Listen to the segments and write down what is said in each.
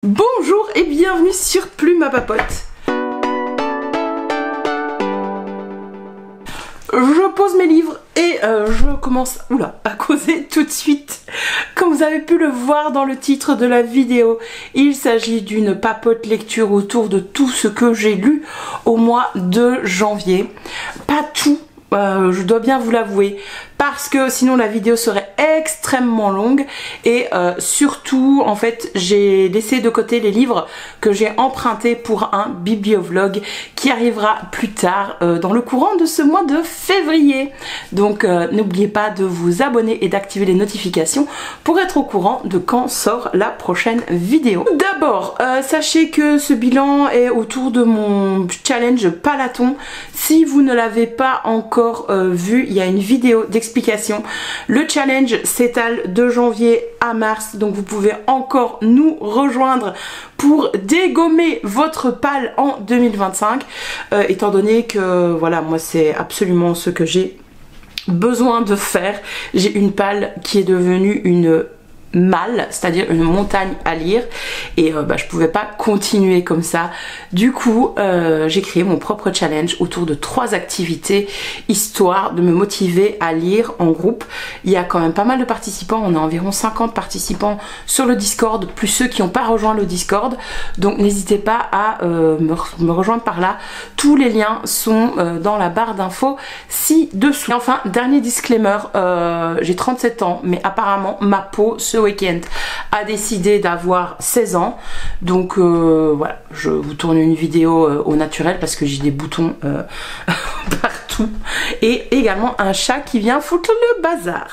Bonjour et bienvenue sur Plume à Papote. Je pose mes livres et je commence à causer tout de suite. Comme vous avez pu le voir dans le titre de la vidéo, il s'agit d'une papote lecture autour de tout ce que j'ai lu au mois de janvier. Pas tout, je dois bien vous l'avouer, parce que sinon la vidéo serait extrêmement longue et surtout en fait j'ai laissé de côté les livres que j'ai empruntés pour un bibliovlog qui arrivera plus tard dans le courant de ce mois de février. Donc n'oubliez pas de vous abonner et d'activer les notifications pour être au courant de quand sort la prochaine vidéo. D'abord sachez que ce bilan est autour de mon challenge Palaton. Si vous ne l'avez pas encore vu, il y a une vidéo d'explication. Le challenge s'étale de janvier à mars, donc vous pouvez encore nous rejoindre pour dégommer votre pal en 2025, étant donné que voilà, moi c'est absolument ce que j'ai besoin de faire. J'ai une pale qui est devenue une malle, c'est-à-dire une montagne à lire, et je pouvais pas continuer comme ça. Du coup j'ai créé mon propre challenge autour de 3 activités histoire de me motiver à lire en groupe. Il y a quand même pas mal de participants, on a environ 50 participants sur le Discord, plus ceux qui n'ont pas rejoint le Discord, donc n'hésitez pas à me rejoindre par là. Tous les liens sont dans la barre d'infos ci-dessous. Et enfin, dernier disclaimer, j'ai 37 ans, mais apparemment ma peau ce week-end a décidé d'avoir 16 ans, donc voilà, je vous tourne une vidéo au naturel parce que j'ai des boutons partout et également un chat qui vient foutre le bazar.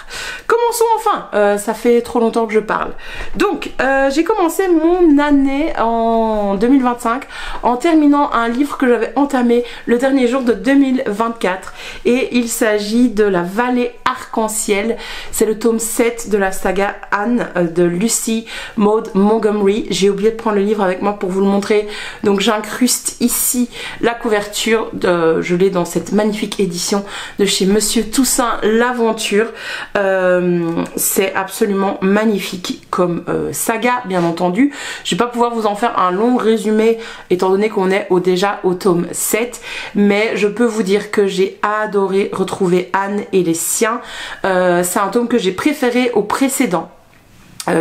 Commençons enfin, ça fait trop longtemps que je parle. Donc j'ai commencé mon année en 2025 en terminant un livre que j'avais entamé le dernier jour de 2024 et il s'agit de La Vallée Arc-en-Ciel. C'est le tome 7 de la saga Anne de Lucy Maud Montgomery. J'ai oublié de prendre le livre avec moi pour vous le montrer, donc j'incruste ici la couverture, je l'ai dans cette magnifique édition de chez Monsieur Toussaint L'Aventure. C'est absolument magnifique comme saga, bien entendu. Je vais pas pouvoir vous en faire un long résumé étant donné qu'on est déjà au tome 7, mais je peux vous dire que j'ai adoré retrouver Anne et les siens. C'est un tome que j'ai préféré au précédent.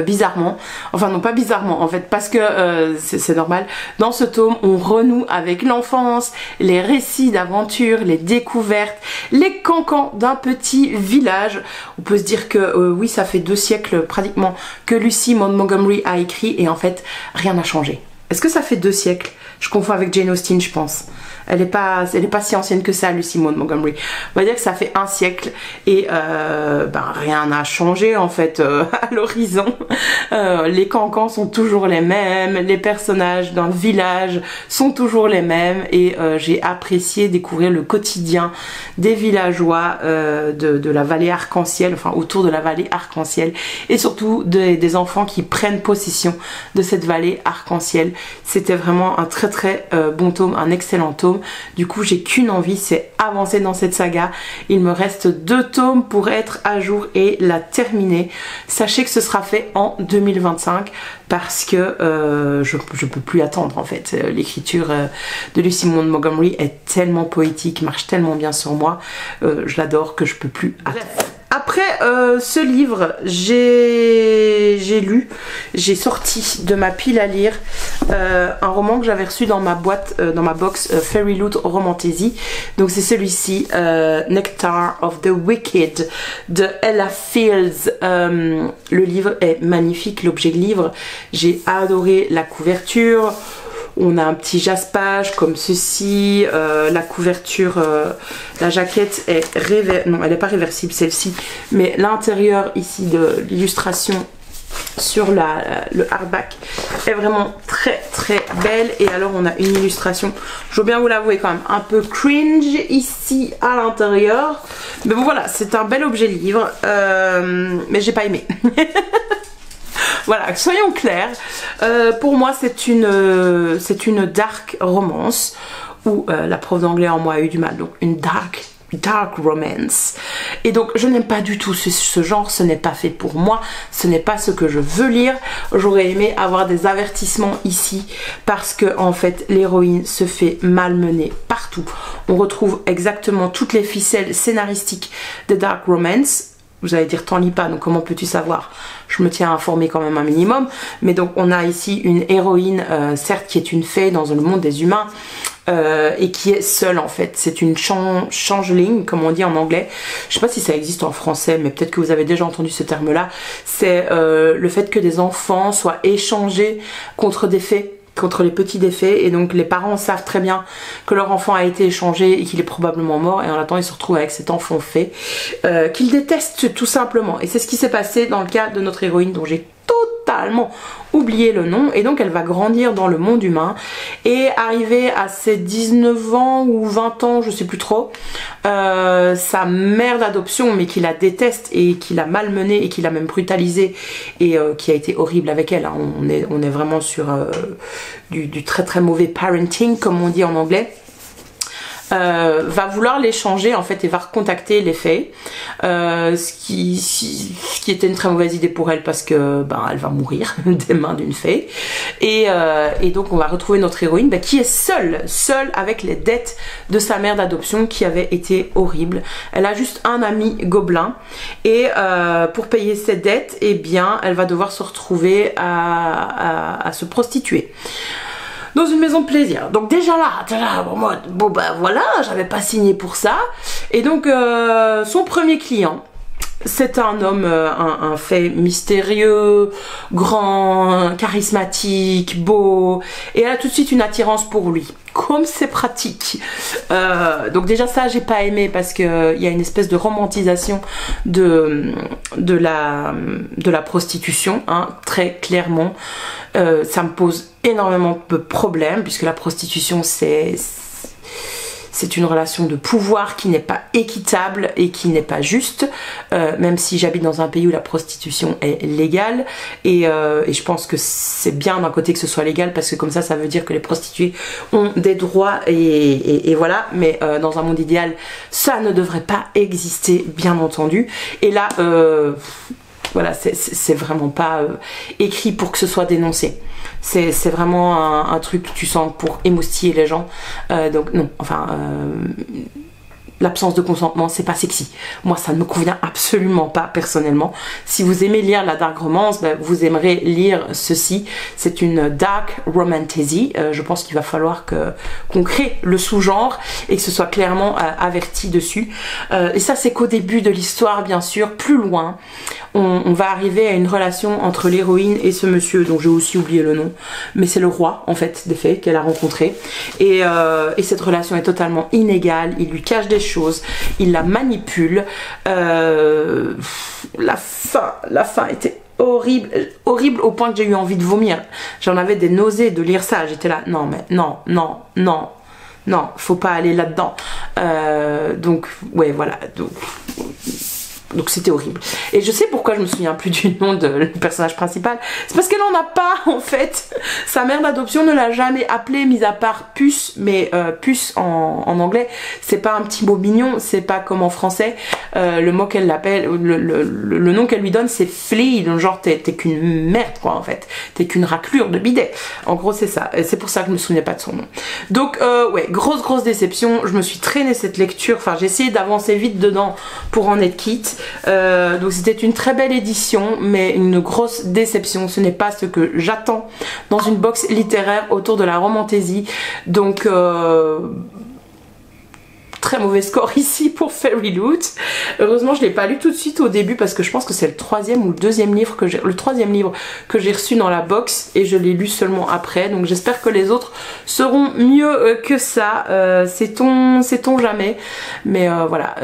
Bizarrement, enfin non pas bizarrement en fait, parce que c'est normal, dans ce tome on renoue avec l'enfance, les récits d'aventure, les découvertes, les cancans d'un petit village. On peut se dire que oui, ça fait 2 siècles pratiquement que Lucy Maud Montgomery a écrit et en fait rien n'a changé. Est-ce que ça fait 2 siècles? Je confonds avec Jane Austen, je pense. Elle est pas si ancienne que ça, Lucy Maud Montgomery. On va dire que ça fait 1 siècle et rien n'a changé en fait à l'horizon. Les cancans sont toujours les mêmes, les personnages dans le village sont toujours les mêmes et j'ai apprécié découvrir le quotidien des villageois de la vallée Arc-en-Ciel, enfin autour de la vallée Arc-en-Ciel, et surtout des enfants qui prennent possession de cette vallée Arc-en-Ciel. C'était vraiment un très bon tome, un excellent tome. Du coup j'ai qu'une envie, c'est avancer dans cette saga. Il me reste 2 tomes pour être à jour et la terminer. Sachez que ce sera fait en 2025 parce que je peux plus attendre en fait. L'écriture de Lucy Maud Montgomery est tellement poétique, marche tellement bien sur moi, je l'adore que je peux plus attendre. Après ce livre, j'ai sorti de ma pile à lire un roman que j'avais reçu dans ma boîte, dans ma box Fairy Loot Romantasy. Donc c'est celui-ci, Nectar of the Wicked de Ella Fields. Le livre est magnifique, l'objet livre. J'ai adoré la couverture. On a un petit jaspage comme ceci, la couverture, la jaquette est non elle n'est pas réversible celle-ci, mais l'intérieur ici de l'illustration sur le hardback est vraiment très belle. Et alors on a une illustration, je veux bien vous l'avouer, quand même un peu cringe ici à l'intérieur, mais bon voilà, c'est un bel objet livre, mais j'ai pas aimé. Voilà, soyons clairs, pour moi c'est une dark romance, où la prof d'anglais en moi a eu du mal, donc une dark dark romance. Et donc je n'aime pas du tout ce genre, ce n'est pas fait pour moi, ce n'est pas ce que je veux lire. J'aurais aimé avoir des avertissements ici parce que en fait l'héroïne se fait malmener partout. On retrouve exactement toutes les ficelles scénaristiques de dark romance. Vous allez dire t'en lis pas, donc comment peux-tu savoir? Je me tiens informée quand même un minimum. Mais donc on a ici une héroïne, certes qui est une fée dans le monde des humains, et qui est seule en fait. C'est une changeling comme on dit en anglais. Je sais pas si ça existe en français, mais peut-être que vous avez déjà entendu ce terme là. C'est le fait que des enfants soient échangés contre des fées, contre les petits défaits, et donc les parents savent très bien que leur enfant a été échangé et qu'il est probablement mort, et en attendant ils se retrouvent avec cet enfant fait qu'ils détestent tout simplement. Et c'est ce qui s'est passé dans le cas de notre héroïne dont j'ai totalement oublié le nom. Et donc elle va grandir dans le monde humain et arriver à ses 19 ans ou 20 ans, je sais plus trop, sa mère d'adoption, mais qui la déteste et qui l'a malmenée et qui l'a même brutalisée et qui a été horrible avec elle, hein. On est vraiment sur du très très mauvais parenting comme on dit en anglais. Va vouloir l'échanger en fait et va recontacter les fées, ce qui était une très mauvaise idée pour elle parce que elle va mourir des mains d'une fée, et donc on va retrouver notre héroïne qui est seule avec les dettes de sa mère d'adoption qui avait été horrible. Elle a juste un ami gobelin et pour payer ses dettes, eh bien elle va devoir se retrouver à se prostituer dans une maison de plaisir. Donc déjà là, bon voilà, j'avais pas signé pour ça. Et donc son premier client, c'est un homme, un fait mystérieux, grand, charismatique, beau, et elle a tout de suite une attirance pour lui. Comme c'est pratique. Donc déjà ça j'ai pas aimé parce que il y a une espèce de romantisation de la prostitution, hein, très clairement. Ça me pose énormément de problèmes puisque la prostitution c'est une relation de pouvoir qui n'est pas équitable et qui n'est pas juste, même si j'habite dans un pays où la prostitution est légale, et je pense que c'est bien d'un côté que ce soit légal parce que comme ça veut dire que les prostituées ont des droits et voilà, mais dans un monde idéal ça ne devrait pas exister bien entendu, et là voilà, c'est vraiment pas écrit pour que ce soit dénoncé. C'est vraiment un truc que tu sens pour émoustiller les gens. Donc non, enfin, l'absence de consentement, c'est pas sexy. Moi, ça ne me convient absolument pas personnellement. Si vous aimez lire la dark romance, vous aimerez lire ceci. C'est une dark romantasy. Je pense qu'il va falloir qu'on crée le sous-genre et que ce soit clairement averti dessus. Et ça, c'est qu'au début de l'histoire, bien sûr. Plus loin, on va arriver à une relation entre l'héroïne et ce monsieur dont j'ai aussi oublié le nom, mais c'est le roi en fait des fées qu'elle a rencontré, et cette relation est totalement inégale. Il lui cache des choses, il la manipule. La fin était horrible au point que j'ai eu envie de vomir. J'en avais des nausées de lire ça. J'étais là, non mais non, faut pas aller là-dedans. Donc ouais, voilà, donc c'était horrible. Et je sais pourquoi je me souviens plus du nom du personnage principal. C'est parce qu'elle en a pas en fait. Sa mère d'adoption ne l'a jamais appelée, mis à part Puce. Mais Puce en anglais, c'est pas un petit mot mignon. C'est pas comme en français. Le mot qu'elle l'appelle, le nom qu'elle lui donne, c'est Flea. Donc genre t'es qu'une merde quoi en fait. T'es qu'une raclure de bidet. En gros c'est ça. C'est pour ça que je me souvenais pas de son nom. Donc ouais, grosse déception. Je me suis traînée cette lecture. Enfin j'ai essayé d'avancer vite dedans pour en être quitte. Donc c'était une très belle édition, mais une grosse déception. Ce n'est pas ce que j'attends dans une box littéraire autour de la romantasy. Donc très mauvais score ici pour Fairy Loot. Heureusement je l'ai pas lu tout de suite au début parce que je pense que c'est le troisième ou le deuxième livre que j'ai reçu dans la box, et je l'ai lu seulement après. Donc j'espère que les autres seront mieux que ça. Sait-on jamais. Mais voilà.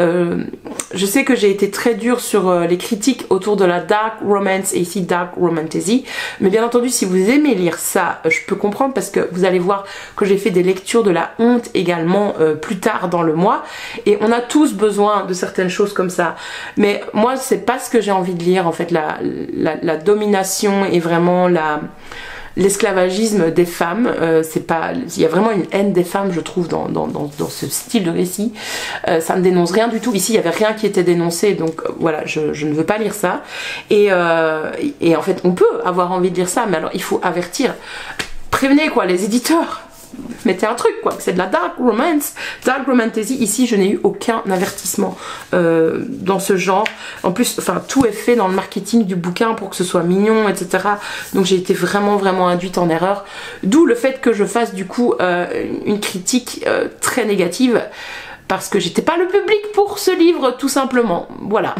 Je sais que j'ai été très dure sur les critiques autour de la dark romance et ici dark romantasy. Mais bien entendu si vous aimez lire ça, je peux comprendre parce que vous allez voir que j'ai fait des lectures de la honte également plus tard dans le mois. Et on a tous besoin de certaines choses comme ça, mais moi c'est pas ce que j'ai envie de lire en fait. La domination et vraiment l'esclavagisme des femmes. C'est pas, il y a vraiment une haine des femmes, je trouve, dans ce style de récit. Ça ne dénonce rien du tout. Ici, il y avait rien qui était dénoncé, donc voilà, je ne veux pas lire ça. Et en fait, on peut avoir envie de lire ça, mais alors il faut avertir. Prévenez quoi, les éditeurs. Mettez un truc quoi, c'est de la dark romance, dark romantasy. Ici je n'ai eu aucun avertissement dans ce genre. En plus, enfin tout est fait dans le marketing du bouquin pour que ce soit mignon, etc. Donc j'ai été vraiment induite en erreur. D'où le fait que je fasse du coup une critique très négative, parce que j'étais pas le public pour ce livre tout simplement. Voilà.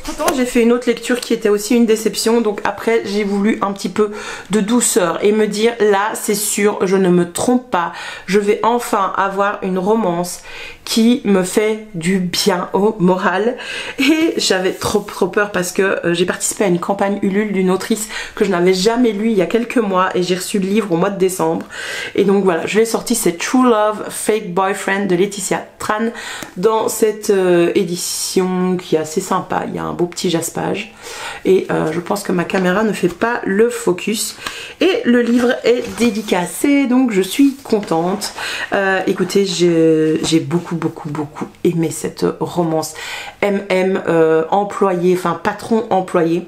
Entre-temps, j'ai fait une autre lecture qui était aussi une déception, donc après j'ai voulu un petit peu de douceur et me dire là c'est sûr, je ne me trompe pas, je vais enfin avoir une romance qui me fait du bien au moral. Et j'avais trop peur parce que j'ai participé à une campagne Ulule d'une autrice que je n'avais jamais lue il y a quelques mois et j'ai reçu le livre au mois de décembre. Et donc voilà, je l'ai sorti, c'est True Love Fake Boyfriend de Laetitia Tran dans cette édition qui est assez sympa. Il y a un beau petit jaspage et je pense que ma caméra ne fait pas le focus. Et le livre est dédicacé, donc je suis contente. Écoutez, j'ai beaucoup aimé cette romance MM employé, enfin patron employé.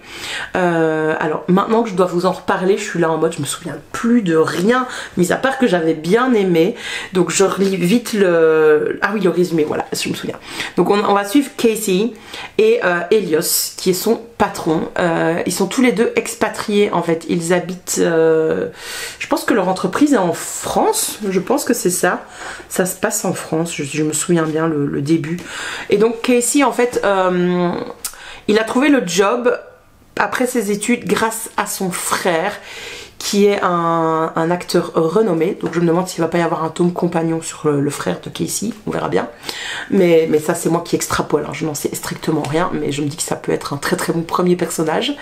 Alors maintenant que je dois vous en reparler, je suis là en mode je me souviens plus de rien, mis à part que j'avais bien aimé. Donc je relis vite le résumé, voilà, je me souviens. Donc on va suivre Casey et Elios qui est son patron. Ils sont tous les deux expatriés en fait. Ils habitent, je pense que leur entreprise est en France, je pense que c'est ça. Ça se passe en France, je me souviens bien le début. Et donc Casey en fait, il a trouvé le job après ses études grâce à son frère qui est un acteur renommé. Donc je me demande s'il va pas y avoir un tome compagnon sur le frère de Casey, on verra bien. Mais ça c'est moi qui extrapole, hein. Je n'en sais strictement rien, mais je me dis que ça peut être un très bon premier personnage.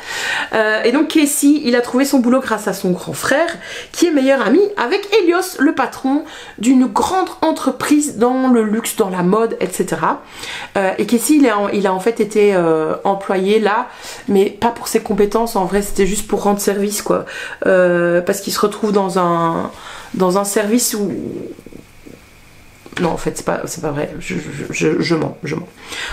Et donc Casey, il a trouvé son boulot grâce à son grand frère, qui est meilleur ami avec Elios, le patron d'une grande entreprise dans le luxe, dans la mode, etc. Et Casey, il a en fait été employé là, mais pas pour ses compétences, en vrai c'était juste pour rendre service quoi. Parce qu'il se retrouve dans un service où... Non, en fait, c'est pas vrai. Je mens.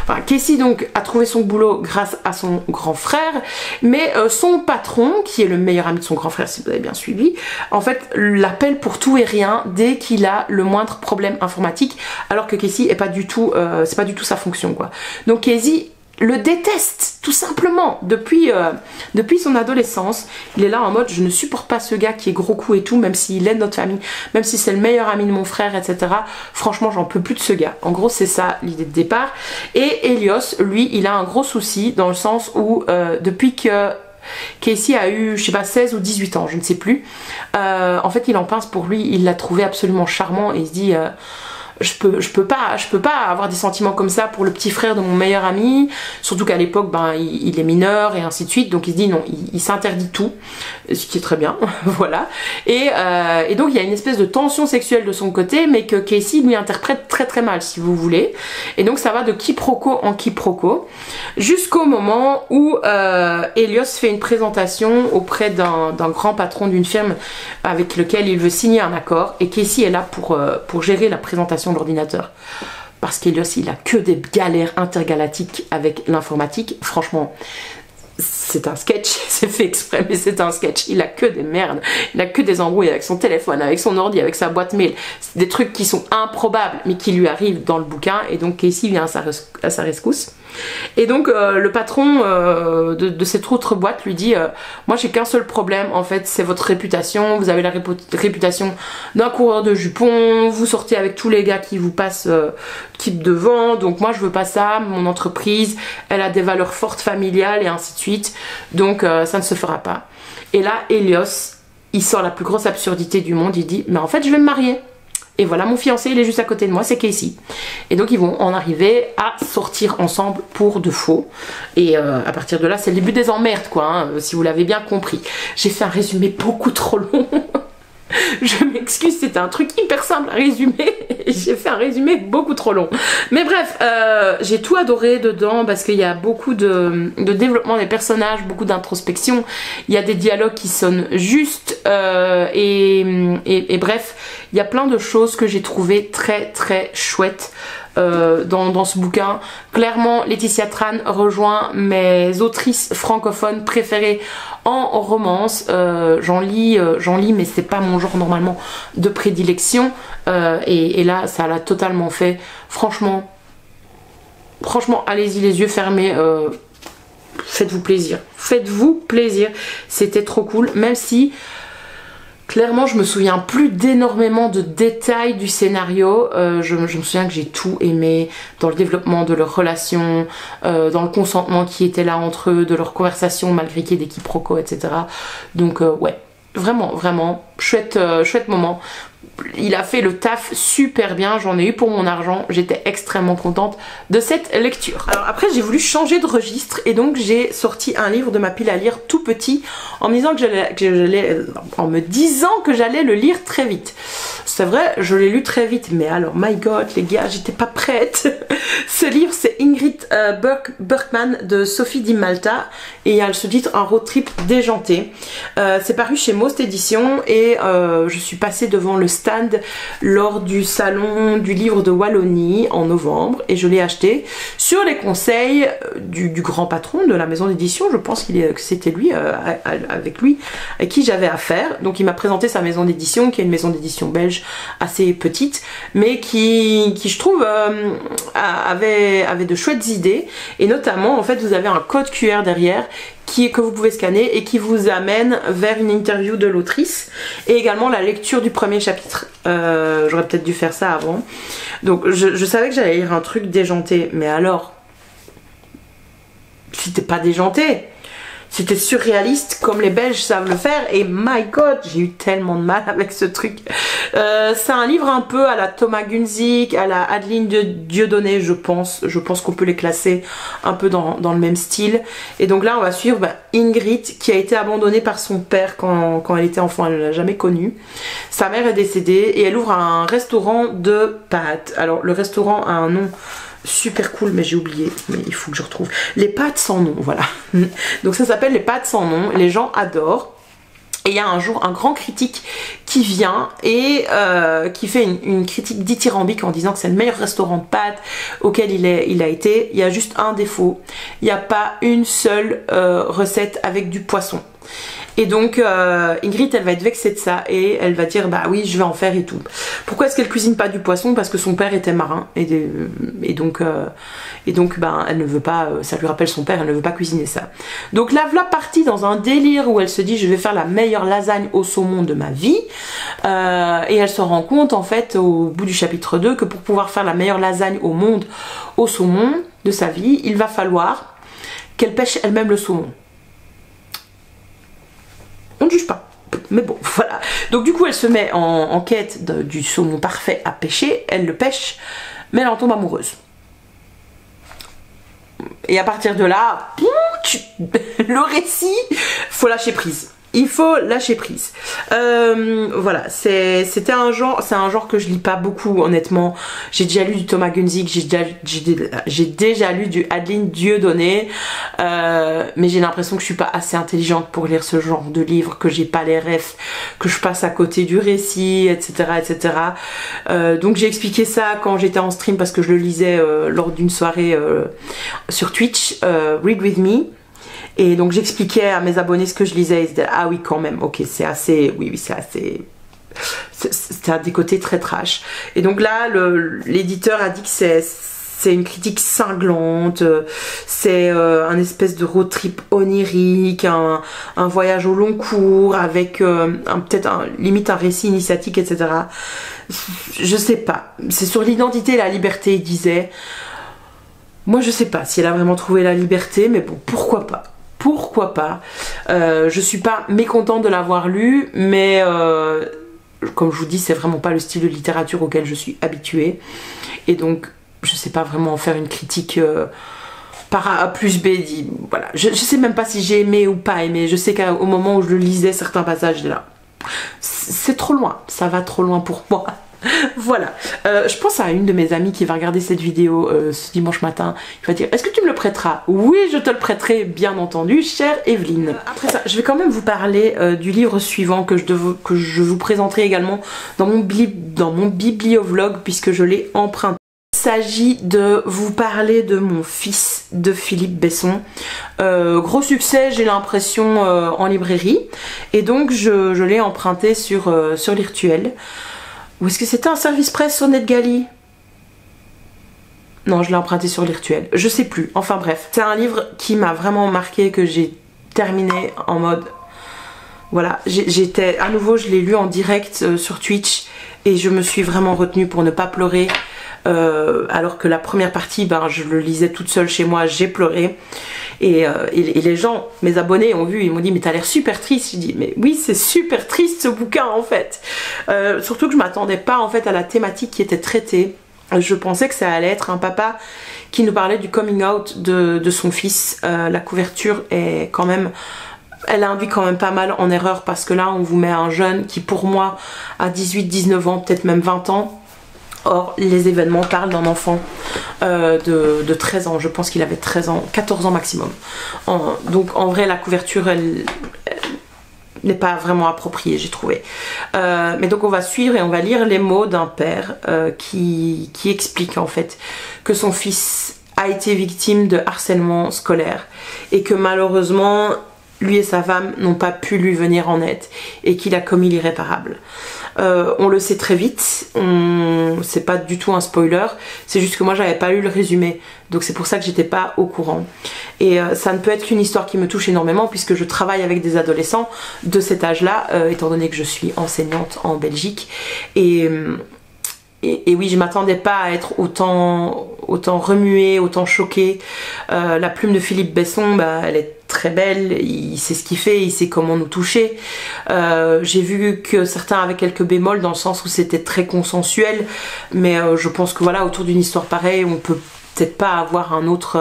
Enfin, Casey, donc, a trouvé son boulot grâce à son grand frère, mais son patron, qui est le meilleur ami de son grand frère, si vous avez bien suivi, en fait, l'appelle pour tout et rien dès qu'il a le moindre problème informatique, alors que Casey est pas du tout... c'est pas du tout sa fonction, quoi. Donc, Casey le déteste tout simplement depuis son adolescence. Il est là en mode je ne supporte pas ce gars qui est gros cou et tout, même s'il aide notre famille, même si c'est le meilleur ami de mon frère, etc. Franchement j'en peux plus de ce gars. En gros c'est ça l'idée de départ. Et Elios, lui, il a un gros souci dans le sens où depuis que Casey a eu, je sais pas, 16 ou 18 ans, je ne sais plus, en fait il en pince pour lui, il l'a trouvé absolument charmant et il se dit... Je peux pas avoir des sentiments comme ça pour le petit frère de mon meilleur ami, surtout qu'à l'époque ben, il est mineur et ainsi de suite, donc il se dit non, il s'interdit tout, ce qui est très bien, voilà. Et donc il y a une espèce de tension sexuelle de son côté, mais que Casey lui interprète très mal si vous voulez, et donc ça va de quiproquo en quiproquo, jusqu'au moment où Elios fait une présentation auprès d'un grand patron d'une firme avec lequel il veut signer un accord, et Casey est là pour gérer la présentation de l'ordinateur, parce qu'Elios il a que des galères intergalactiques avec l'informatique. Franchement c'est un sketch, c'est fait exprès mais c'est un sketch, il a que des merdes, il a que des embrouilles avec son téléphone, avec son ordi, avec sa boîte mail, c'est des trucs qui sont improbables mais qui lui arrivent dans le bouquin, et donc Casey vient à sa rescousse. Et donc le patron de cette autre boîte lui dit moi j'ai qu'un seul problème en fait, c'est votre réputation, vous avez la réputation d'un coureur de jupons, vous sortez avec tous les gars qui vous passent devant, donc moi je veux pas ça, mon entreprise elle a des valeurs fortes familiales et ainsi de suite, donc ça ne se fera pas. Et là Elios il sort la plus grosse absurdité du monde, il dit mais en fait je vais me marier. Et voilà, mon fiancé, il est juste à côté de moi, c'est Casey. Et donc ils vont en arriver à sortir ensemble pour de faux. Et à partir de là, c'est le début des emmerdes, quoi, hein, si vous l'avez bien compris. J'ai fait un résumé beaucoup trop long. Je m'excuse, c'était un truc hyper simple à résumer. J'ai fait un résumé beaucoup trop long. Mais bref, j'ai tout adoré dedans parce qu'il y a beaucoup de développement des personnages, beaucoup d'introspection. Il y a des dialogues qui sonnent justes et bref, il y a plein de choses que j'ai trouvé très très chouettes. Dans ce bouquin. Clairement, Laetitia Tran rejoint mes autrices francophones préférées en romance. J'en lis mais c'est pas mon genre normalement de prédilection, et là ça l'a totalement fait. Franchement allez-y les yeux fermés, faites-vous plaisir, c'était trop cool, même si clairement, je me souviens plus d'énormément de détails du scénario. Je me souviens que j'ai tout aimé dans le développement de leur relation, dans le consentement qui était là entre eux, de leur conversation malgré qu'il y ait des quiproquos, etc. Donc ouais, vraiment chouette moment. Il a fait le taf super bien, j'en ai eu pour mon argent, j'étais extrêmement contente de cette lecture. Alors après j'ai voulu changer de registre et donc j'ai sorti un livre de ma pile à lire tout petit en me disant que j'allais le lire très vite. C'est vrai, je l'ai lu très vite, mais alors my god les gars, j'étais pas prête. Ce livre c'est Ingrid Bergman de Sophie Di Malta et il y a le sous-titre Un road trip déjanté. C'est paru chez Most Éditions et je suis passée devant le stand lors du salon du livre de Wallonie en novembre et je l'ai acheté sur les conseils du grand patron de la maison d'édition. Je pense que c'était lui, avec lui à qui j'avais affaire. Donc il m'a présenté sa maison d'édition qui est une maison d'édition belge assez petite mais qui je trouve avait de chouettes idées, et notamment en fait vous avez un code QR derrière que vous pouvez scanner et qui vous amène vers une interview de l'autrice et également la lecture du premier chapitre. J'aurais peut-être dû faire ça avant. Donc je savais que j'allais lire un truc déjanté, mais alors c'était pas déjanté, c'était surréaliste comme les Belges savent le faire, et my god j'ai eu tellement de mal avec ce truc. C'est un livre un peu à la Thomas Gunzig, à la Adeline Dieudonné, je pense qu'on peut les classer un peu dans le même style. Et donc là on va suivre Ingrid qui a été abandonnée par son père quand elle était enfant, elle ne l'a jamais connu. Sa mère est décédée et elle ouvre un restaurant de pâtes. Alors le restaurant a un nom super cool mais j'ai oublié, mais il faut que je retrouve. Les pâtes sans nom, voilà. Donc ça s'appelle les pâtes sans nom, les gens adorent. Et il y a un jour un grand critique qui vient et qui fait une critique dithyrambique en disant que c'est le meilleur restaurant de pâtes auquel il a été. Il y a juste un défaut, il n'y a pas une seule recette avec du poisson. Et donc Ingrid elle va être vexée de ça et elle va dire bah oui je vais en faire et tout. Pourquoi est-ce qu'elle cuisine pas du poisson? Parce que son père était marin et donc bah, elle ne veut pas, ça lui rappelle son père, elle ne veut pas cuisiner ça. Donc là voilà partie dans un délire où elle se dit je vais faire la meilleure lasagne au saumon de ma vie, et elle se rend compte en fait au bout du chapitre 2 que pour pouvoir faire la meilleure lasagne au monde au saumon de sa vie, il va falloir qu'elle pêche elle-même le saumon. On ne juge pas, mais bon voilà. Donc du coup elle se met en quête du saumon parfait à pêcher, elle le pêche mais elle en tombe amoureuse. Et à partir de là, le récit, faut lâcher prise. Il faut lâcher prise. Voilà, c'est un genre que je lis pas beaucoup honnêtement. J'ai déjà lu du Thomas Gunzig, j'ai déjà lu du Adeline Dieudonné, mais j'ai l'impression que je suis pas assez intelligente pour lire ce genre de livre, que j'ai pas les refs, que je passe à côté du récit, etc. Donc j'ai expliqué ça quand j'étais en stream parce que je le lisais lors d'une soirée sur Twitch, Read With Me. Et donc j'expliquais à mes abonnés ce que je lisais, ils se disaient ah oui quand même, ok c'est assez, oui c'est assez, c'est à des côtés très trash. Et donc là l'éditeur a dit que c'est une critique cinglante, c'est un espèce de road trip onirique, un voyage au long cours avec peut-être limite un récit initiatique, etc. Je sais pas, c'est sur l'identité et la liberté, il disait. Moi je sais pas si elle a vraiment trouvé la liberté, mais bon pourquoi pas. Pourquoi pas. Je suis pas mécontente de l'avoir lu, mais comme je vous dis, c'est vraiment pas le style de littérature auquel je suis habituée. Et donc, je sais pas vraiment en faire une critique par A plus B. Voilà. Je sais même pas si j'ai aimé ou pas aimé. Je sais qu'au moment où je le lisais, certains passages, j'étais là. c'est trop loin, ça va trop loin pour moi. Voilà, je pense à une de mes amies qui va regarder cette vidéo ce dimanche matin, qui va dire est-ce que tu me le prêteras? Oui, je te le prêterai, bien entendu, chère Evelyne. Après ça, je vais quand même vous parler du livre suivant que je vous présenterai également dans mon bibliovlog, puisque je l'ai emprunté. Il s'agit de vous parler de Mon fils de Philippe Besson. Gros succès, j'ai l'impression, en librairie, et donc je l'ai emprunté sur Lirtuel. Ou est-ce que c'était un service presse sur NetGalley? Non, je l'ai emprunté sur Lirtuel, je sais plus, enfin bref. C'est un livre qui m'a vraiment marqué, que j'ai terminé en mode... Voilà, j'étais... À nouveau, je l'ai lu en direct sur Twitch, et je me suis vraiment retenue pour ne pas pleurer. Alors que la première partie, ben, je le lisais toute seule chez moi, j'ai pleuré. Et les gens, mes abonnés ont vu, ils m'ont dit mais t'as l'air super triste. J'ai dit mais oui, c'est super triste ce bouquin en fait. Surtout que je m'attendais pas en fait à la thématique qui était traitée. Je pensais que ça allait être un papa qui nous parlait du coming out de son fils. La couverture est quand même... Elle induit quand même pas mal en erreur, parce que là on vous met un jeune qui pour moi a 18-19 ans, peut-être même 20 ans. Or, les événements parlent d'un enfant de 13 ans. Je pense qu'il avait 13 ans, 14 ans maximum. Donc, en vrai, la couverture, elle n'est pas vraiment appropriée, j'ai trouvé. Mais donc, on va suivre et on va lire les mots d'un père qui explique, en fait, que son fils a été victime de harcèlement scolaire et que malheureusement, lui et sa femme n'ont pas pu lui venir en aide et qu'il a commis l'irréparable. On le sait très vite, c'est pas du tout un spoiler, c'est juste que moi j'avais pas lu le résumé, donc c'est pour ça que j'étais pas au courant. Et ça ne peut être qu'une histoire qui me touche énormément, puisque je travaille avec des adolescents de cet âge-là, étant donné que je suis enseignante en Belgique. Et oui, je m'attendais pas à être autant remuée, autant choquée. La plume de Philippe Besson, bah, elle est très belle, il sait ce qu'il fait, il sait comment nous toucher. J'ai vu que certains avaient quelques bémols, dans le sens où c'était très consensuel, mais je pense que voilà, autour d'une histoire pareille, on peut peut-être pas avoir un autre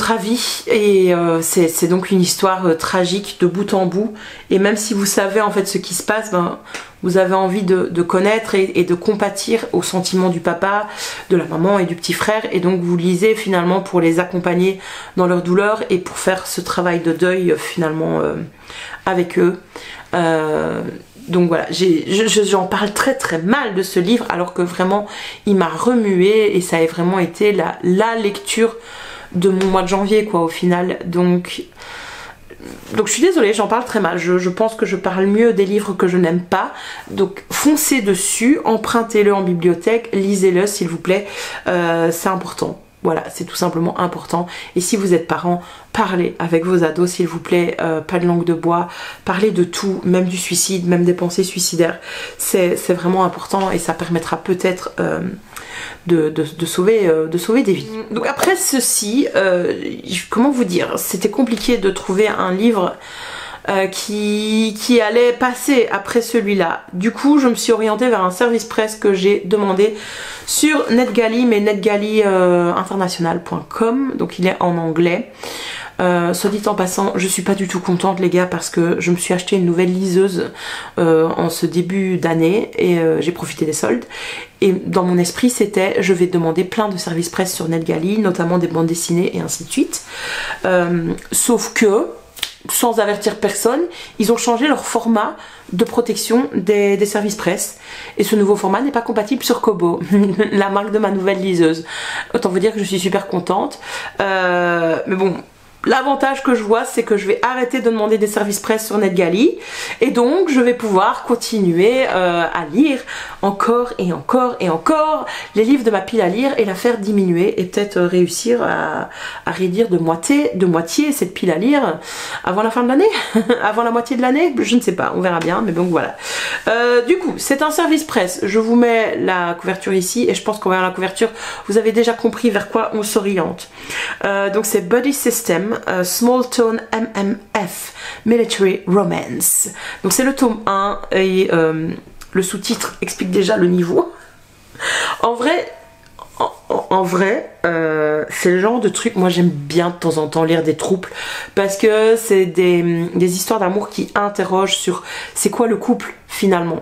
avis, et c'est donc une histoire tragique de bout en bout. Et même si vous savez en fait ce qui se passe, ben, vous avez envie de connaître et de compatir aux sentiments du papa, de la maman et du petit frère, et donc vous lisez finalement pour les accompagner dans leur douleur et pour faire ce travail de deuil finalement avec eux. Donc voilà, j'en parle très très mal de ce livre, alors que vraiment il m'a remué, et ça a vraiment été la lecture de mon mois de janvier quoi, au final. Donc je suis désolée, j'en parle très mal. Je pense que je parle mieux des livres que je n'aime pas. Donc foncez dessus, empruntez-le en bibliothèque, lisez-le s'il vous plaît, c'est important. Voilà, c'est tout simplement important. Et si vous êtes parent, parlez avec vos ados s'il vous plaît, pas de langue de bois, parlez de tout, même du suicide, même des pensées suicidaires. C'est vraiment important, et ça permettra peut-être de sauver des vies. Donc après ceci, comment vous dire, c'était compliqué de trouver un livre qui allait passer après celui-là. Du coup, je me suis orientée vers un service presse que j'ai demandé sur NetGalley, mais netgalleyinternational.com, donc il est en anglais. Soit dit en passant, je suis pas du tout contente les gars, parce que je me suis acheté une nouvelle liseuse en ce début d'année, et j'ai profité des soldes. Et dans mon esprit c'était, je vais demander plein de services presse sur NetGalley, notamment des bandes dessinées et ainsi de suite. Sauf que, sans avertir personne, ils ont changé leur format de protection des services presse, et ce nouveau format n'est pas compatible sur Kobo, la marque de ma nouvelle liseuse. Autant vous dire que je suis super contente, mais bon, l'avantage que je vois, c'est que je vais arrêter de demander des services presse sur NetGalley, et donc je vais pouvoir continuer à lire encore et encore et encore les livres de ma pile à lire, et la faire diminuer, et peut-être réussir à réduire de moitié cette pile à lire avant la fin de l'année, avant la moitié de l'année, je ne sais pas, on verra bien, mais donc voilà. Du coup, c'est un service presse, je vous mets la couverture ici, et je pense qu'en voyant la couverture, vous avez déjà compris vers quoi on s'oriente. Donc c'est Buddy System, Small Tone MMF Military Romance. Donc c'est le tome 1, et le sous-titre explique déjà le niveau. En vrai, en vrai, c'est le genre de truc, moi j'aime bien de temps en temps lire des troubles parce que c'est des histoires d'amour qui interrogent sur c'est quoi le couple finalement.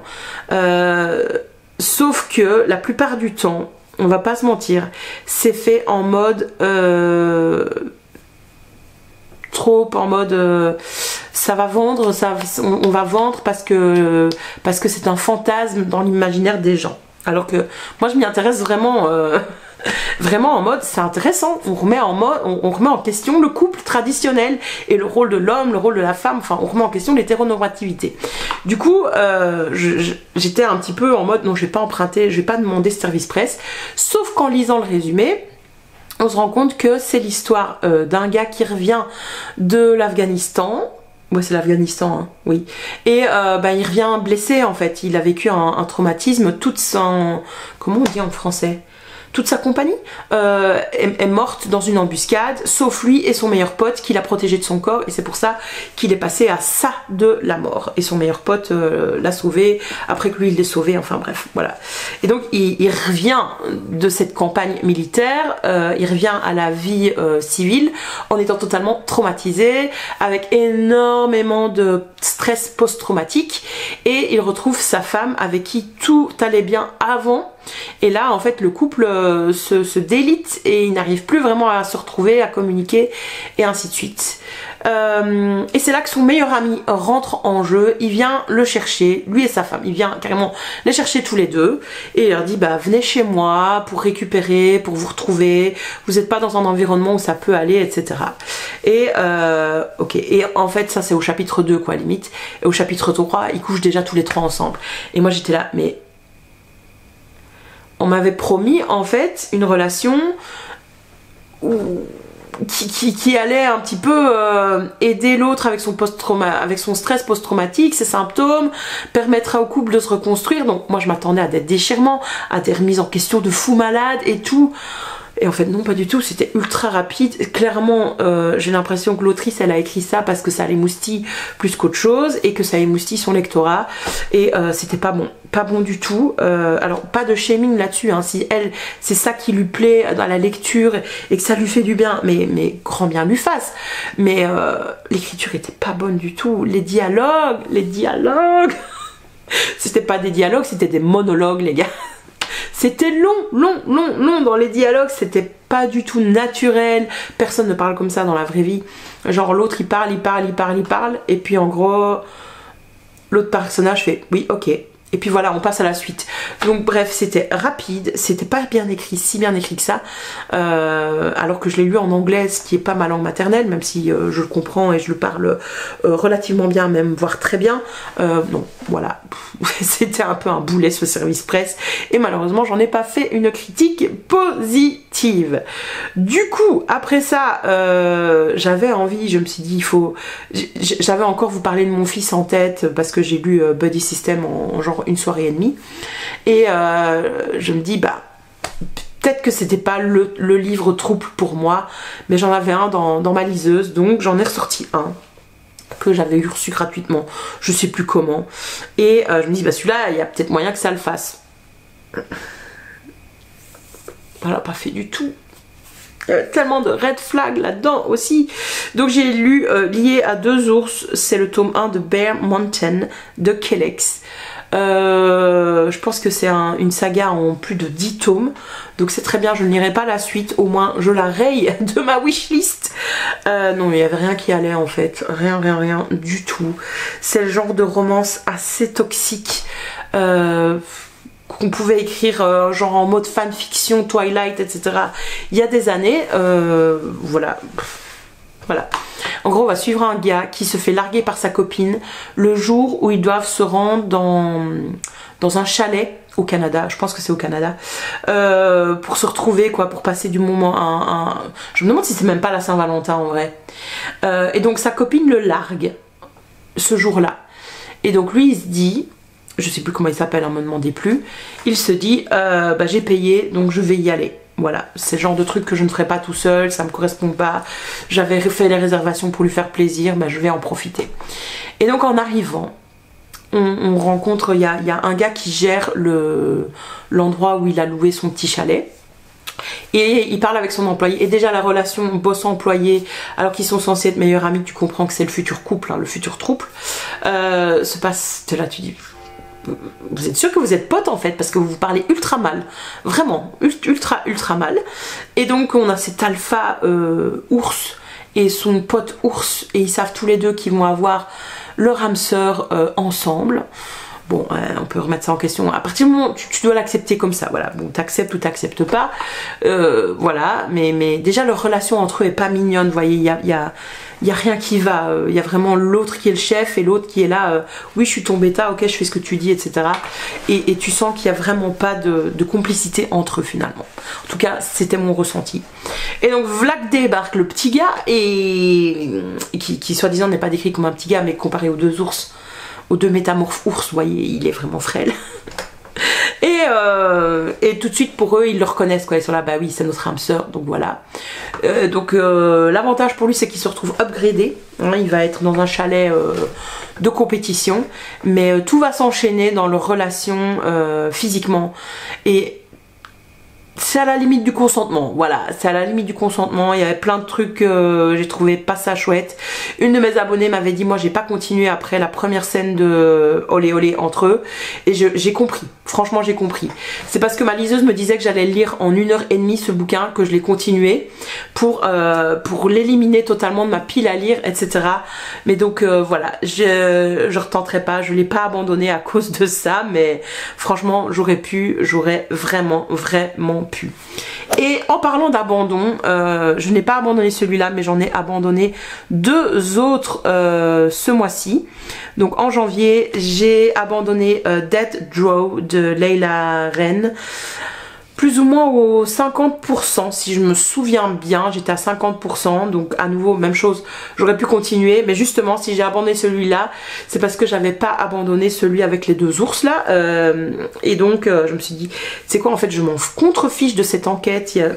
Sauf que la plupart du temps, on va pas se mentir, c'est fait en mode trop en mode ça va vendre, on va vendre parce que c'est un fantasme dans l'imaginaire des gens. Alors que moi je m'y intéresse vraiment vraiment en mode c'est intéressant, on remet en question le couple traditionnel et le rôle de l'homme, le rôle de la femme, enfin on remet en question l'hétéronormativité. Du coup j'étais un petit peu en mode non, je vais pas emprunter, je vais pas demander ce service presse, sauf qu'en lisant le résumé on se rend compte que c'est l'histoire d'un gars qui revient de l'Afghanistan. Ouais, c'est l'Afghanistan, hein, oui. Et il revient blessé en fait. Il a vécu un traumatisme. Toute son... Comment on dit en français ? Toute sa compagnie est morte dans une embuscade, sauf lui et son meilleur pote qui l'a protégé de son corps, et c'est pour ça qu'il est passé à ça de la mort. Et son meilleur pote l'a sauvé, après que lui il l'ait sauvé, enfin bref, voilà. Et donc il revient de cette campagne militaire, il revient à la vie civile en étant totalement traumatisé, avec énormément de stress post-traumatique, et il retrouve sa femme avec qui tout allait bien avant. Et là en fait le couple se délite et il n'arrive plus vraiment à se retrouver, à communiquer et ainsi de suite. Et c'est là que son meilleur ami rentre en jeu, il vient le chercher, lui et sa femme, il vient carrément les chercher tous les deux et il leur dit bah venez chez moi pour récupérer, pour vous retrouver, vous n'êtes pas dans un environnement où ça peut aller, etc. Et ok, et en fait ça c'est au chapitre 2 quoi limite, et au chapitre 3 ils couchent déjà tous les trois ensemble. Et moi j'étais là mais on m'avait promis en fait une relation qui allait un petit peu aider l'autre avec son stress post-traumatique, ses symptômes, permettra au couple de se reconstruire. Donc moi je m'attendais à des déchirements, à des remises en question de fous malades et tout. Et en fait non, pas du tout, c'était ultra rapide. Clairement j'ai l'impression que l'autrice elle a écrit ça parce que ça l'émoustille plus qu'autre chose et que ça émoustille son lectorat, et c'était pas bon du tout. Alors pas de shaming là-dessus, hein. Si elle c'est ça qui lui plaît dans la lecture et que ça lui fait du bien, mais grand bien lui fasse. Mais l'écriture était pas bonne du tout, les dialogues c'était pas des dialogues, c'était des monologues les gars. C'était long dans les dialogues, c'était pas du tout naturel, personne ne parle comme ça dans la vraie vie. Genre l'autre il parle, et puis en gros, l'autre personnage fait oui ok, et puis voilà on passe à la suite. Donc bref c'était rapide, c'était pas bien écrit, si bien écrit que ça, alors que je l'ai lu en anglais, ce qui est pas ma langue maternelle, même si je le comprends et je le parle relativement bien, même voire très bien. Donc voilà, c'était un peu un boulet ce service presse, et malheureusement j'en ai pas fait une critique positive. Du coup après ça j'avais envie, je me suis dit j'avais encore vous parler de mon fils en tête parce que j'ai lu Buddy System en genre une soirée et demie, et je me dis bah peut-être que c'était pas le livre trouble pour moi, mais j'en avais un dans ma liseuse, donc j'en ai ressorti un que j'avais eu reçu gratuitement, je sais plus comment, et je me dis bah celui-là il y a peut-être moyen que ça le fasse. Voilà, pas fait du tout. Il y avait tellement de red flags là-dedans aussi. Donc j'ai lu Lié à deux ours, c'est le tome 1 de Bear Mountain de Kellex. Je pense que c'est une saga en plus de 10 tomes, donc c'est très bien, je ne lirai pas la suite, au moins je la raye de ma wishlist. Non, il n'y avait rien qui allait en fait, rien du tout. C'est le genre de romance assez toxique qu'on pouvait écrire genre en mode fanfiction, Twilight, etc. il y a des années. Voilà. En gros, on va suivre un gars qui se fait larguer par sa copine le jour où ils doivent se rendre dans un chalet au Canada, je pense que c'est au Canada, pour se retrouver quoi, pour passer du moment je me demande si c'est même pas la Saint-Valentin en vrai. Et donc sa copine le largue ce jour-là. Et donc lui il se dit, je sais plus comment il s'appelle, hein, me demandez plus, il se dit bah j'ai payé donc je vais y aller. Voilà, c'est le genre de truc que je ne ferai pas tout seul, ça me correspond pas, j'avais fait les réservations pour lui faire plaisir, bah je vais en profiter. Et donc en arrivant, on rencontre, il y a un gars qui gère l'endroit où il a loué son petit chalet, et il parle avec son employé. Et déjà la relation boss-employé, alors qu'ils sont censés être meilleurs amis, tu comprends que c'est le futur couple, hein, le futur trouble, se passe. Là tu dis, vous êtes sûr que vous êtes potes en fait, parce que vous vous parlez ultra mal, vraiment ultra mal. Et donc on a cet alpha ours et son pote ours, et ils savent tous les deux qu'ils vont avoir leur âme sœur ensemble. Bon, on peut remettre ça en question. À partir du moment où tu dois l'accepter comme ça, voilà. Bon, t'acceptes ou t'acceptes pas, voilà. Mais déjà leur relation entre eux est pas mignonne. Vous voyez, il y a rien qui va. Il y a vraiment l'autre qui est le chef et l'autre qui est là. Oui, je suis ton bêta, ok, je fais ce que tu dis, etc. Et tu sens qu'il y a vraiment pas de complicité entre eux finalement. En tout cas, c'était mon ressenti. Et donc Vlad débarque, le petit gars, et qui soi-disant n'est pas décrit comme un petit gars, mais comparé aux deux ours. Aux deux métamorphes ours, vous voyez, il est vraiment frêle. Et tout de suite pour eux, ils le reconnaissent, quoi. Ils sont là, bah oui, c'est notre âme sœur, donc voilà. L'avantage pour lui, c'est qu'il se retrouve upgradé. Hein, il va être dans un chalet de compétition, mais tout va s'enchaîner dans leur relation physiquement. Et c'est à la limite du consentement, voilà, c'est à la limite du consentement. Il y avait plein de trucs, j'ai trouvé pas ça chouette. Une de mes abonnées m'avait dit, moi j'ai pas continué après la première scène de olé olé entre eux, et j'ai compris, franchement j'ai compris. C'est parce que ma liseuse me disait que j'allais le lire en 1h30 ce bouquin, que je l'ai continué pour l'éliminer totalement de ma pile à lire, etc. Mais donc voilà, je retenterai pas, je l'ai pas abandonné à cause de ça, mais franchement j'aurais vraiment pu. Et en parlant d'abandon, je n'ai pas abandonné celui-là, mais j'en ai abandonné 2 autres ce mois-ci. Donc en janvier, j'ai abandonné Dead Draw de Leila Ren. Plus ou moins au 50%, si je me souviens bien, j'étais à 50%, donc à nouveau même chose, j'aurais pu continuer, mais justement si j'ai abandonné celui-là, c'est parce que j'avais pas abandonné celui avec les 2 ours là, et donc je me suis dit, c'est quoi en fait, je m'en contrefiche de cette enquête. Il y a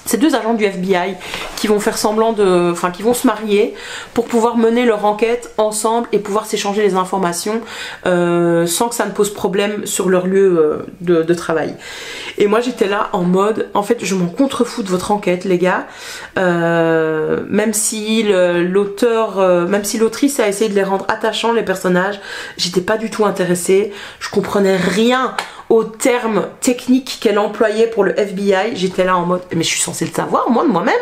ces 2 agents du FBI qui vont faire semblant de... Enfin, qui vont se marier pour pouvoir mener leur enquête ensemble et pouvoir s'échanger les informations sans que ça ne pose problème sur leur lieu de travail. Et moi, j'étais là en mode... En fait, je m'en contrefous de votre enquête, les gars. Même si même si l'autrice a essayé de les rendre attachants, les personnages, j'étais pas du tout intéressée. Je comprenais rien aux termes techniques qu'elle employait pour le FBI. J'étais là en mode, mais je suis censée le savoir moi de moi-même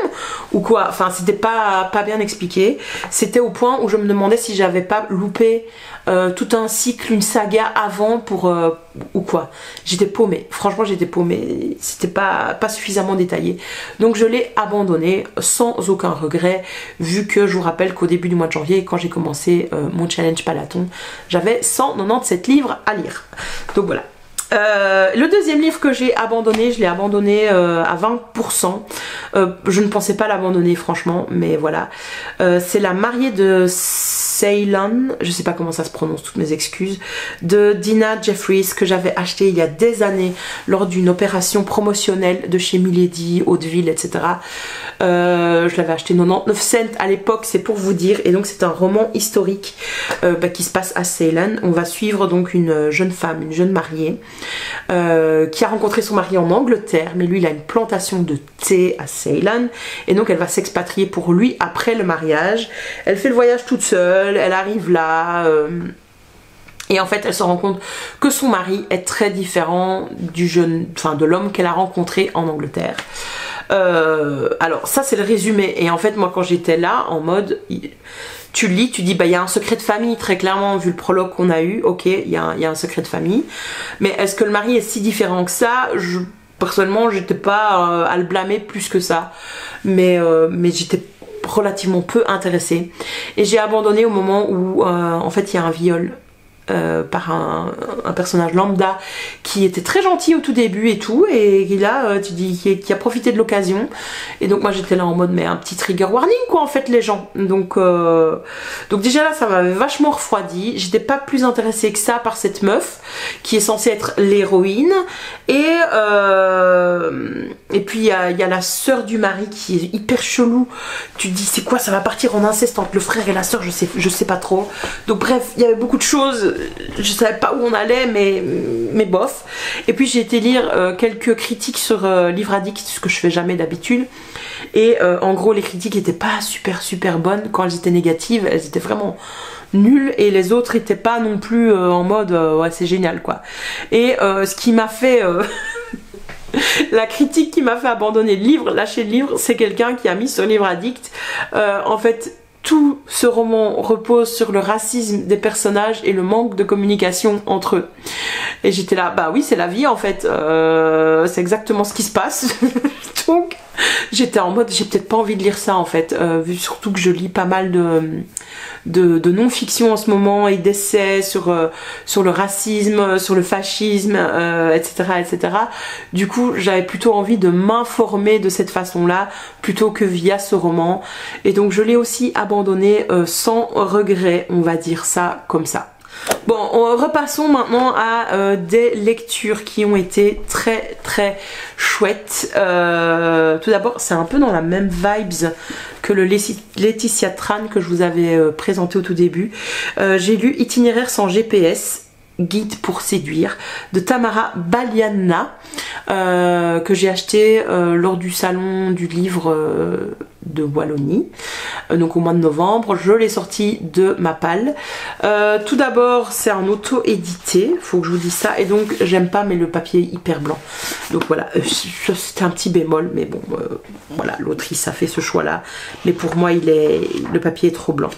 ou quoi? Enfin, c'était pas bien expliqué. C'était au point où je me demandais si j'avais pas loupé tout un cycle, une saga avant pour ou quoi. J'étais paumée, franchement j'étais paumée, c'était pas suffisamment détaillé, donc je l'ai abandonné sans aucun regret, vu que je vous rappelle qu'au début du mois de janvier, quand j'ai commencé mon challenge Palaton, j'avais 197 livres à lire, donc voilà. Le deuxième livre que j'ai abandonné, je l'ai abandonné à 20%. Je ne pensais pas l'abandonner franchement, mais voilà. C'est La mariée de Ceylon, je sais pas comment ça se prononce, toutes mes excuses, de Dina Jeffries, que j'avais acheté il y a des années lors d'une opération promotionnelle de chez Milady, Hauteville, etc. Je l'avais acheté 99 cents à l'époque, c'est pour vous dire. Et donc c'est un roman historique qui se passe à Ceylon. On va suivre donc une jeune femme, une jeune mariée qui a rencontré son mari en Angleterre, mais lui il a une plantation de thé à Ceylon, et donc elle va s'expatrier pour lui après le mariage. Elle fait le voyage toute seule, elle arrive là et en fait elle se rend compte que son mari est très différent de l'homme qu'elle a rencontré en Angleterre. Alors ça c'est le résumé, et en fait moi quand j'étais là en mode, tu lis, tu dis bah il y a un secret de famille, très clairement vu le prologue qu'on a eu, ok il y a un secret de famille, mais est-ce que le mari est si différent que ça? Personnellement j'étais pas à le blâmer plus que ça, mais j'étais relativement peu intéressée, et j'ai abandonné au moment où en fait il y a un viol par un personnage lambda qui était très gentil au tout début et tout, et là tu dis qui a profité de l'occasion, et donc moi j'étais là en mode mais un petit trigger warning quoi en fait les gens, donc déjà là ça m'avait vachement refroidi. J'étais pas plus intéressée que ça par cette meuf qui est censée être l'héroïne, et puis il y a la sœur du mari qui est hyper chelou. Tu te dis c'est quoi, ça va partir en inceste entre le frère et la sœur, je sais pas trop. Donc bref, il y avait beaucoup de choses je savais pas où on allait, mais bof. Et puis j'ai été lire quelques critiques sur Livre Addict, ce que je fais jamais d'habitude. Et en gros les critiques étaient pas super bonnes. Quand elles étaient négatives, elles étaient vraiment nulles, et les autres étaient pas non plus en mode ouais c'est génial quoi. Et ce qui m'a fait la critique qui m'a fait abandonner le livre, lâcher le livre, c'est quelqu'un qui a mis sur Livre Addict en fait tout ce roman repose sur le racisme des personnages et le manque de communication entre eux. Et j'étais là, bah oui c'est la vie en fait, c'est exactement ce qui se passe. Donc j'étais en mode, j'ai peut-être pas envie de lire ça en fait, vu surtout que je lis pas mal de non-fiction en ce moment et d'essais sur le racisme, sur le fascisme, etc. Du coup j'avais plutôt envie de m'informer de cette façon-là plutôt que via ce roman, et donc je l'ai aussi abandonné sans regret, on va dire ça comme ça. Bon, repassons maintenant à des lectures qui ont été très chouettes. Tout d'abord, c'est un peu dans la même vibes que le Laetitia Tran que je vous avais présenté au tout début. J'ai lu Itinéraire sans GPS, Guide pour séduire, de Tamara Baliana, que j'ai acheté lors du salon du livre de Wallonie, donc au mois de novembre. Je l'ai sorti de ma palle. Tout d'abord c'est un auto-édité, faut que je vous dise ça, et donc j'aime pas, mais le papier est hyper blanc, donc voilà, c'était un petit bémol, mais bon voilà, l'autrice a fait ce choix là, mais pour moi le papier est trop blanc.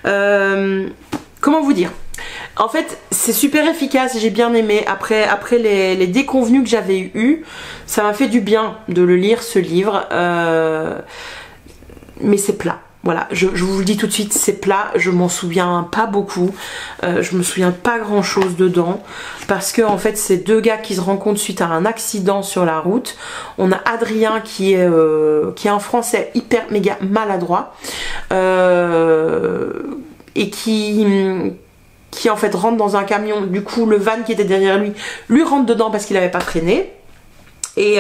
Comment vous dire, en fait c'est super efficace, j'ai bien aimé. Après les déconvenus que j'avais eu, ça m'a fait du bien de le lire ce livre, mais c'est plat. Voilà, je vous le dis tout de suite, c'est plat, je m'en souviens pas beaucoup, je me souviens pas grand chose dedans, parce que en fait c'est deux gars qui se rencontrent suite à un accident sur la route. On a Adrien qui est un français hyper méga maladroit, et qui en fait rentre dans un camion. Du coup le van qui était derrière lui rentre dedans parce qu'il avait pas freiné. Et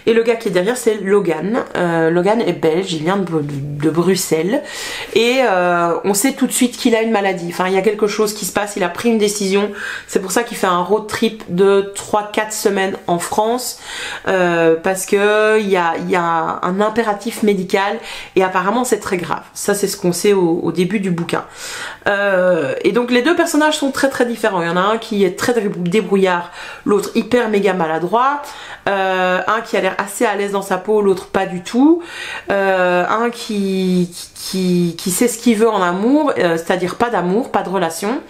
le gars qui est derrière c'est Logan. Logan est belge, il vient de Bruxelles, et on sait tout de suite qu'il a une maladie, enfin il y a quelque chose qui se passe, il a pris une décision. C'est pour ça qu'il fait un road trip de 3-4 semaines en France, parce que il y a un impératif médical, et apparemment c'est très grave. Ça c'est ce qu'on sait au début du bouquin. Et donc les deux personnages sont très différents. Il y en a un qui est très débrouillard, l'autre hyper méga maladroit. Un qui a l'air assez à l'aise dans sa peau, l'autre pas du tout. Un qui sait ce qu'il veut en amour, c'est-à-dire pas d'amour, pas de relation,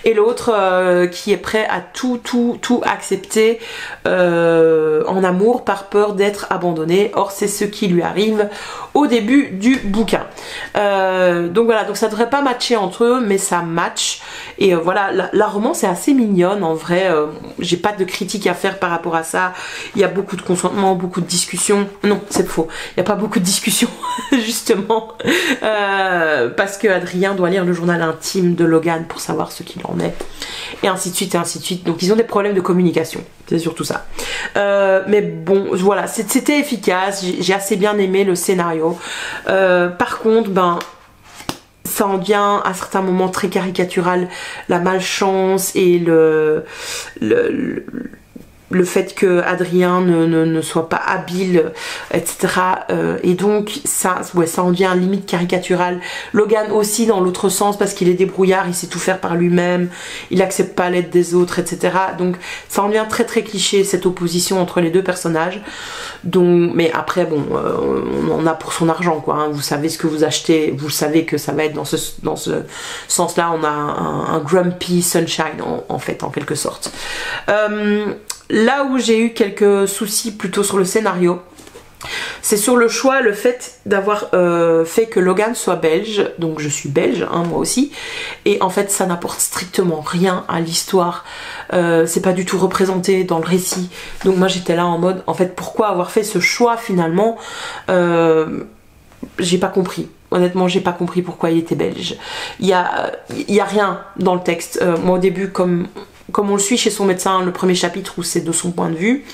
et l'autre qui est prêt à tout accepter en amour par peur d'être abandonné. Or c'est ce qui lui arrive au début du bouquin. Donc voilà, donc ça devrait pas matcher entre eux, mais ça match. Et voilà, la romance est assez mignonne en vrai. J'ai pas de critique à faire par rapport à ça. Il y a beaucoup de consentement, beaucoup de discussions. Non, c'est faux. Il n'y a pas beaucoup de discussions justement, parce que Adrien doit lire le journal intime de Logan pour savoir ce qu'il en est, et ainsi de suite et ainsi de suite. Donc ils ont des problèmes de communication, c'est surtout ça. Mais bon, voilà, c'était efficace. J'ai assez bien aimé le scénario. Par contre, ben ça en devient à certains moments très caricatural, la malchance et le fait que Adrien ne soit pas habile, etc. Et donc ça en devient limite caricatural. Logan aussi dans l'autre sens, parce qu'il est débrouillard, il sait tout faire par lui-même, il accepte pas l'aide des autres, etc. Donc ça en devient très cliché, cette opposition entre les deux personnages. Donc, mais après bon, on en a pour son argent quoi, hein. Vous savez ce que vous achetez, vous savez que ça va être dans ce sens-là. On a un grumpy sunshine en fait, en quelque sorte. Là où j'ai eu quelques soucis plutôt sur le scénario, c'est sur le choix, le fait d'avoir fait que Logan soit belge. Donc je suis belge, hein, moi aussi, et en fait ça n'apporte strictement rien à l'histoire. C'est pas du tout représenté dans le récit. Donc moi j'étais là en mode, en fait pourquoi avoir fait ce choix finalement? J'ai pas compris. Honnêtement, j'ai pas compris pourquoi il était belge. Il y a rien dans le texte. Moi au début, comme comme on le suit chez son médecin, le premier chapitre où c'est de son point de vue,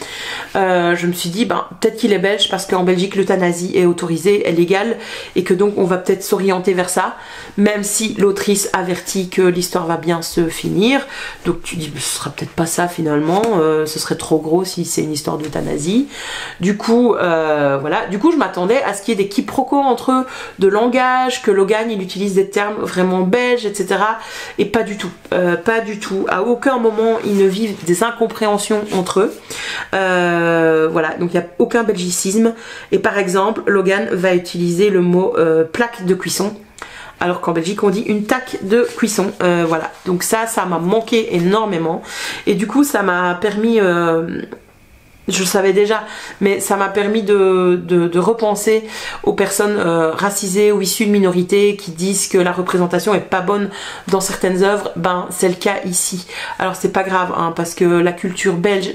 je me suis dit peut-être qu'il est belge parce qu'en Belgique l'euthanasie est autorisée, est légale et que donc on va peut-être s'orienter vers ça, même si l'autrice avertit que l'histoire va bien se finir. Donc tu dis ce sera peut-être pas ça finalement, ce serait trop gros si c'est une histoire d'euthanasie. Du coup voilà, du coup je m'attendais à ce qu'il y ait des quiproquos entre eux de langage, que Logan il utilise des termes vraiment belges, etc. Et pas du tout, pas du tout. À aucun moment ils ne vivent des incompréhensions entre eux. Voilà, donc il n'y a aucun belgicisme. Et par exemple, Logan va utiliser le mot plaque de cuisson, alors qu'en Belgique on dit une taque de cuisson. Voilà, donc ça m'a manqué énormément. Et du coup ça m'a permis... je le savais déjà, mais ça m'a permis de repenser aux personnes racisées ou issues de minorités qui disent que la représentation est pas bonne dans certaines œuvres. C'est le cas ici. Alors c'est pas grave, hein, parce que la culture belge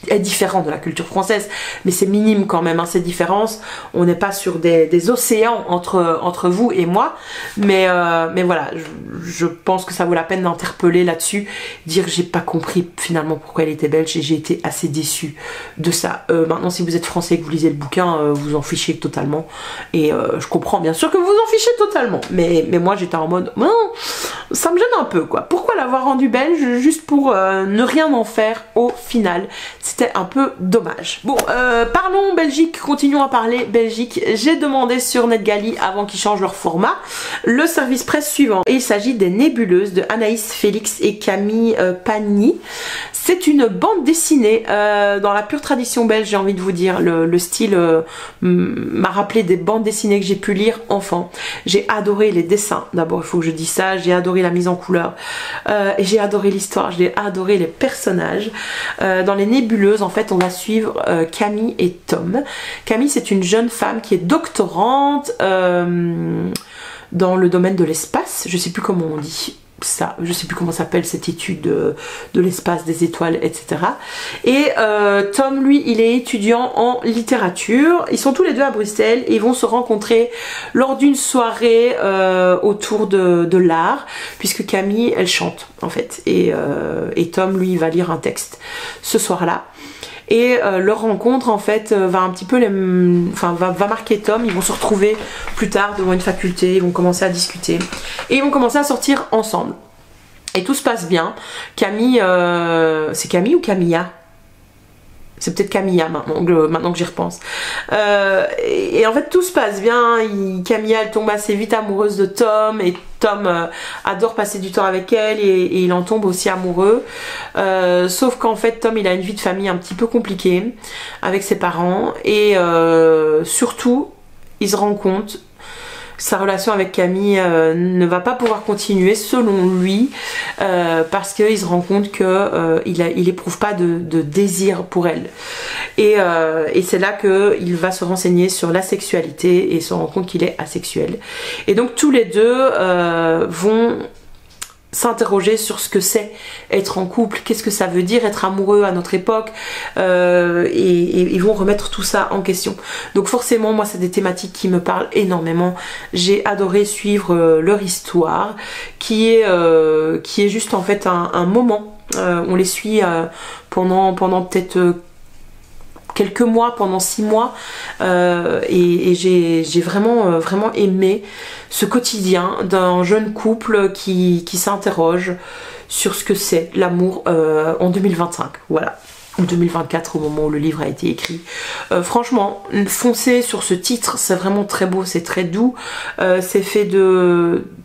est différente de la culture française, mais c'est minime quand même, hein, ces différences. On n'est pas sur des océans entre vous et moi, mais voilà, je pense que ça vaut la peine d'interpeller là-dessus, dire que j'ai pas compris finalement pourquoi elle était belge et j'ai été assez déçue de ça. Maintenant si vous êtes français et que vous lisez le bouquin, vous en fichez totalement, et je comprends bien sûr que vous en fichez totalement, mais moi j'étais en mode non, ça me gêne un peu quoi, pourquoi l'avoir rendu belge juste pour ne rien en faire au final. C'était un peu dommage. Bon, parlons Belgique, continuons à parler Belgique. J'ai demandé sur NetGalley, avant qu'ils changent leur format, le service presse suivant. Et il s'agit des Nébuleuses de Anaïs Félix et Camille Pagny. C'est une bande dessinée dans la pure tradition belge, j'ai envie de vous dire. Le style m'a rappelé des bandes dessinées que j'ai pu lire enfant. J'ai adoré les dessins, d'abord il faut que je dise ça, j'ai adoré la mise en couleur, et j'ai adoré l'histoire, j'ai adoré les personnages. Dans les Nébuleuses, en fait on va suivre Camille et Tom. Camille c'est une jeune femme qui est doctorante dans le domaine de l'espace, je sais plus comment on dit ça, je sais plus comment s'appelle cette étude de l'espace, des étoiles, etc. Et Tom lui il est étudiant en littérature, ils sont tous les deux à Bruxelles et ils vont se rencontrer lors d'une soirée autour de l'art, puisque Camille elle chante en fait, et Tom lui il va lire un texte ce soir-là. Et leur rencontre en fait va un petit peu va marquer Tom. Ils vont se retrouver plus tard devant une faculté, ils vont commencer à discuter et ils vont commencer à sortir ensemble et tout se passe bien. Camille, c'est Camille ou Camilla? C'est peut-être Camilla maintenant que j'y repense. Et en fait tout se passe bien. Camilla elle tombe assez vite amoureuse de Tom et Tom adore passer du temps avec elle et il en tombe aussi amoureux. Sauf qu'en fait Tom il a une vie de famille un petit peu compliquée avec ses parents et surtout il se rend compte sa relation avec Camille ne va pas pouvoir continuer selon lui parce qu'il se rend compte que il éprouve pas de désir pour elle et c'est là qu'il va se renseigner sur la sexualité et se rend compte qu'il est asexuel et donc tous les deux vont s'interroger sur ce que c'est être en couple, qu'est-ce que ça veut dire être amoureux à notre époque, et ils vont remettre tout ça en question. Donc forcément moi c'est des thématiques qui me parlent énormément. J'ai adoré suivre leur histoire qui est juste en fait un moment. On les suit pendant peut-être quelques mois, pendant 6 mois, et j'ai vraiment aimé ce quotidien d'un jeune couple qui s'interroge sur ce que c'est l'amour en 2025, voilà, ou 2024 au moment où le livre a été écrit. Franchement, foncez sur ce titre, c'est vraiment très beau, c'est très doux, c'est fait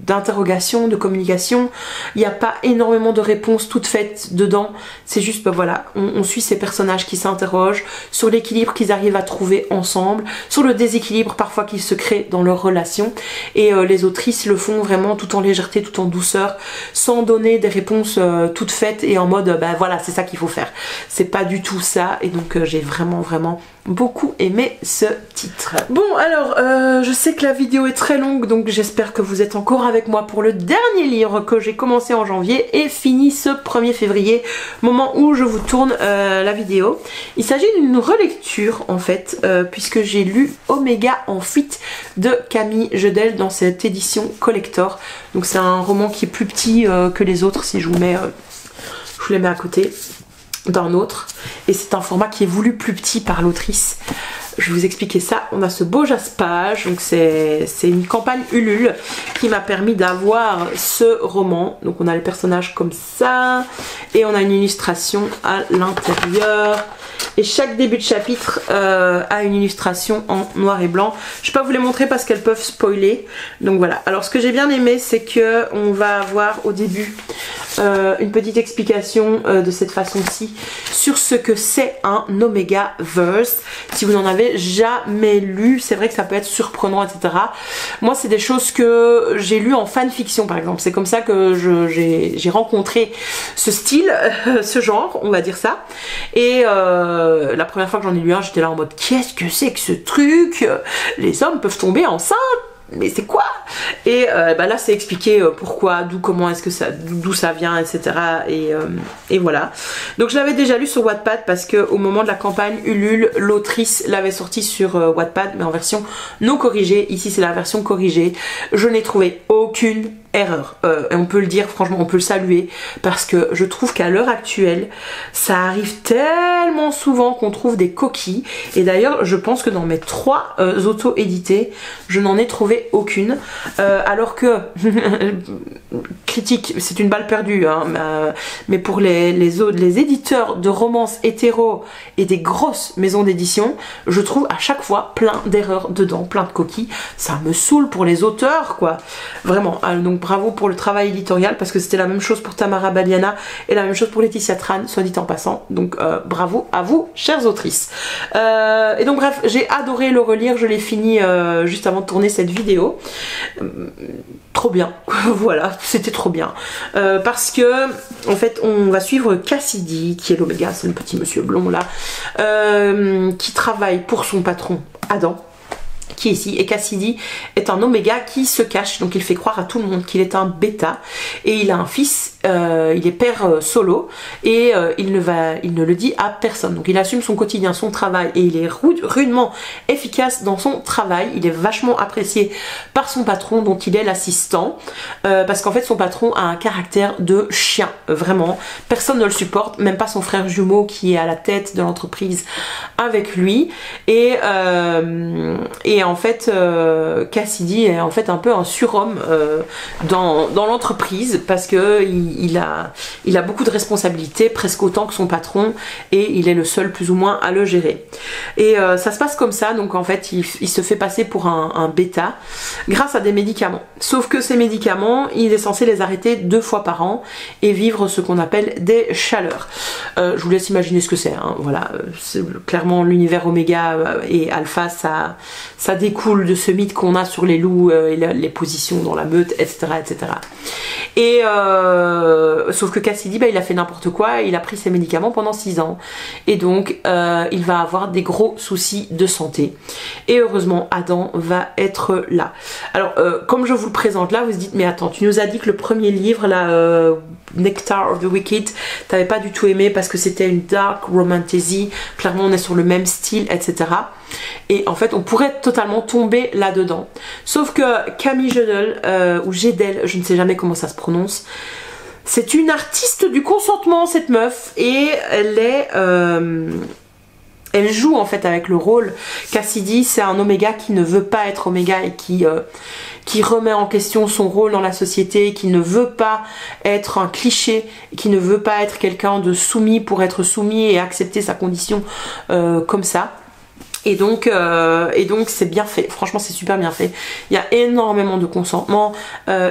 d'interrogations, de communication. Il n'y a pas énormément de réponses toutes faites dedans, c'est juste voilà, on suit ces personnages qui s'interrogent sur l'équilibre qu'ils arrivent à trouver ensemble, sur le déséquilibre parfois qu'ils se créent dans leur relation, et les autrices le font vraiment tout en légèreté, tout en douceur, sans donner des réponses toutes faites et en mode voilà c'est ça qu'il faut faire, c'est pas du tout ça. Et donc j'ai vraiment beaucoup aimé ce titre. Bon alors je sais que la vidéo est très longue, donc j'espère que vous êtes encore avec moi pour le dernier livre que j'ai commencé en janvier et fini ce 1er février, moment où je vous tourne la vidéo. Il s'agit d'une relecture en fait, puisque j'ai lu Oméga en fuite de Camille Jedel dans cette édition collector. Donc c'est un roman qui est plus petit que les autres. Si je vous mets Je vous les mets à côté d'un autre. Et c'est un format qui est voulu plus petit par l'autrice. Je vais vous expliquer ça. On a ce beau jaspage, donc c'est une campagne Ulule qui m'a permis d'avoir ce roman. Donc on a les personnages comme ça et on a une illustration à l'intérieur. Et chaque début de chapitre a une illustration en noir et blanc. Je ne vais pas vous les montrer parce qu'elles peuvent spoiler. Donc voilà. Alors ce que j'ai bien aimé, c'est que on va avoir au début une petite explication de cette façon-ci sur ce que c'est un Omega Verse. Si vous n'en avez jamais lu, c'est vrai que ça peut être surprenant, etc. Moi, c'est des choses que j'ai lues en fanfiction, par exemple. C'est comme ça que j'ai rencontré ce style, ce genre, on va dire ça. Et la première fois que j'en ai lu un, j'étais là en mode qu'est-ce que c'est que ce truc? Les hommes peuvent tomber enceintes? Mais c'est quoi? Et bah là c'est expliqué pourquoi, d'où, comment est-ce que ça, d'où ça vient, etc. Et voilà. Donc je l'avais déjà lu sur Wattpad parce que au moment de la campagne Ulule, l'autrice l'avait sorti sur Wattpad, mais en version non corrigée. Ici c'est la version corrigée. Je n'ai trouvé aucune erreur. Et on peut le dire, franchement, on peut le saluer parce que je trouve qu'à l'heure actuelle, ça arrive tellement souvent qu'on trouve des coquilles. Et d'ailleurs, je pense que dans mes 3 auto-édités, je n'en ai trouvé aucune. Alors que, critique, c'est une balle perdue, hein, mais pour les éditeurs de romances hétéro et des grosses maisons d'édition, je trouve à chaque fois plein d'erreurs dedans, plein de coquilles. Ça me saoule pour les auteurs, quoi. Vraiment. Donc bravo pour le travail éditorial parce que c'était la même chose pour Tamara Baliana et la même chose pour Laetitia Tran, soit dit en passant. Donc bravo à vous, chères autrices. Et donc bref, j'ai adoré le relire, je l'ai fini juste avant de tourner cette vidéo. Trop bien, voilà, c'était trop bien. Parce que en fait on va suivre Cassidy, qui est l'Oméga, c'est le petit monsieur blond là, qui travaille pour son patron Adam, qui est ici, et Cassidy est un Oméga qui se cache, donc il fait croire à tout le monde qu'il est un bêta, et il a un fils, il est père solo, et il ne le dit à personne, donc il assume son quotidien, son travail, et il est rudement efficace dans son travail. Il est vachement apprécié par son patron dont il est l'assistant, parce qu'en fait son patron a un caractère de chien, vraiment, personne ne le supporte, même pas son frère jumeau qui est à la tête de l'entreprise avec lui, et en fait Cassidy est en fait un peu un surhomme dans l'entreprise parce que il a beaucoup de responsabilités, presque autant que son patron, et il est le seul plus ou moins à le gérer. Et ça se passe comme ça, donc en fait il se fait passer pour un bêta grâce à des médicaments. Sauf que ces médicaments, il est censé les arrêter 2 fois par an et vivre ce qu'on appelle des chaleurs. Je vous laisse imaginer ce que c'est, hein. Voilà, clairement l'univers Oméga et Alpha, ça découle de ce mythe qu'on a sur les loups et les positions dans la meute, etc. etc. Et sauf que Cassidy, il a fait n'importe quoi, il a pris ses médicaments pendant 6 ans. Et donc il va avoir des gros soucis de santé. Et heureusement, Adam va être là. Alors, comme je vous le présente là, vous vous dites, mais attends, tu nous as dit que le premier livre, là, Nectar of the Wicked, t'avais pas du tout aimé parce que c'était une dark romantasy. Clairement, on est sur le même style, etc. Et en fait on pourrait totalement tomber là-dedans, sauf que Camille Jedel, ou Jedel, je ne sais jamais comment ça se prononce, c'est une artiste du consentement, cette meuf, et elle joue en fait avec le rôle. Cassidy, c'est un Oméga qui ne veut pas être Oméga et qui remet en question son rôle dans la société, qui ne veut pas être un cliché, qui ne veut pas être quelqu'un de soumis pour être soumis et accepter sa condition comme ça. Et donc c'est bien fait, franchement c'est super bien fait. Il y a énormément de consentement,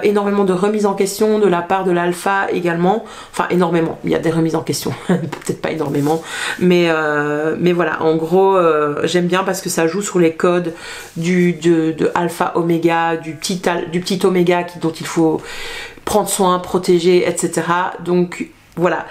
énormément de remises en question de la part de l'alpha également. Enfin énormément, il y a des remises en question, peut-être pas énormément, mais voilà, en gros j'aime bien parce que ça joue sur les codes de alpha oméga, du petit oméga dont il faut prendre soin, protéger, etc. Donc voilà.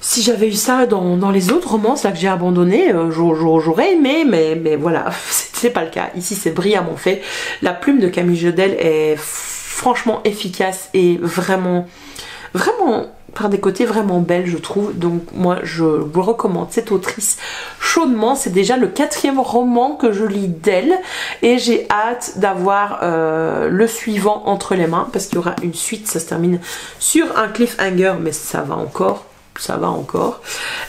Si j'avais eu ça dans les autres romances là que j'ai abandonné, j'aurais aimé, mais voilà, c'est pas le cas. Ici c'est brillamment fait. La plume de Camille Jedel est franchement efficace et vraiment par des côtés vraiment belles, je trouve. Donc moi je vous recommande cette autrice chaudement. C'est déjà le 4e roman que je lis d'elle et j'ai hâte d'avoir le suivant entre les mains parce qu'il y aura une suite. Ça se termine sur un cliffhanger, mais ça va encore.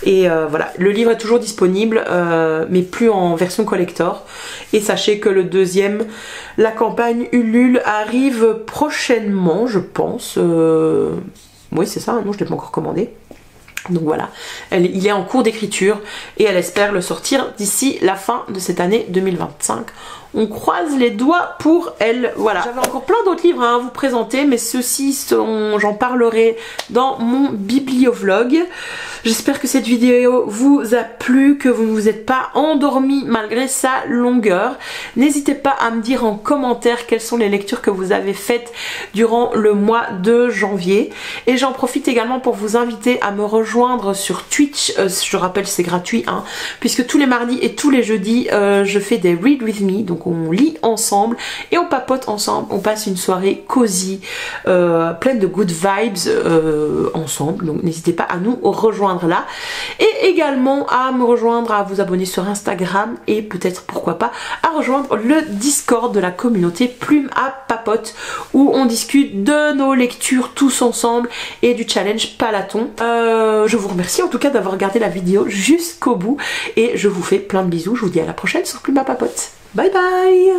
Et voilà, le livre est toujours disponible mais plus en version collector, et sachez que le deuxième, la campagne Ulule, arrive prochainement, je pense. Oui, c'est ça, non, je ne l'ai pas encore commandé. Donc voilà, il est en cours d'écriture et elle espère le sortir d'ici la fin de cette année 2025. On croise les doigts pour elle. Voilà, j'avais encore plein d'autres livres à vous présenter, mais ceux-ci, j'en parlerai dans mon bibliovlog. J'espère que cette vidéo vous a plu, que vous ne vous êtes pas endormi malgré sa longueur. N'hésitez pas à me dire en commentaire quelles sont les lectures que vous avez faites durant le mois de janvier. Et j'en profite également pour vous inviter à me rejoindre sur Twitch. Je rappelle, c'est gratuit, hein, puisque tous les mardis et tous les jeudis, je fais des Read With Me. Donc on lit ensemble et on papote ensemble. On passe une soirée cosy, pleine de good vibes ensemble. Donc n'hésitez pas à nous rejoindre là, et également à me rejoindre, à vous abonner sur Instagram, et peut-être pourquoi pas à rejoindre le Discord de la communauté Plume à Papote, où on discute de nos lectures tous ensemble et du challenge Palaton. Je vous remercie en tout cas d'avoir regardé la vidéo jusqu'au bout et je vous fais plein de bisous. Je vous dis à la prochaine sur Plume à Papote. Bye bye.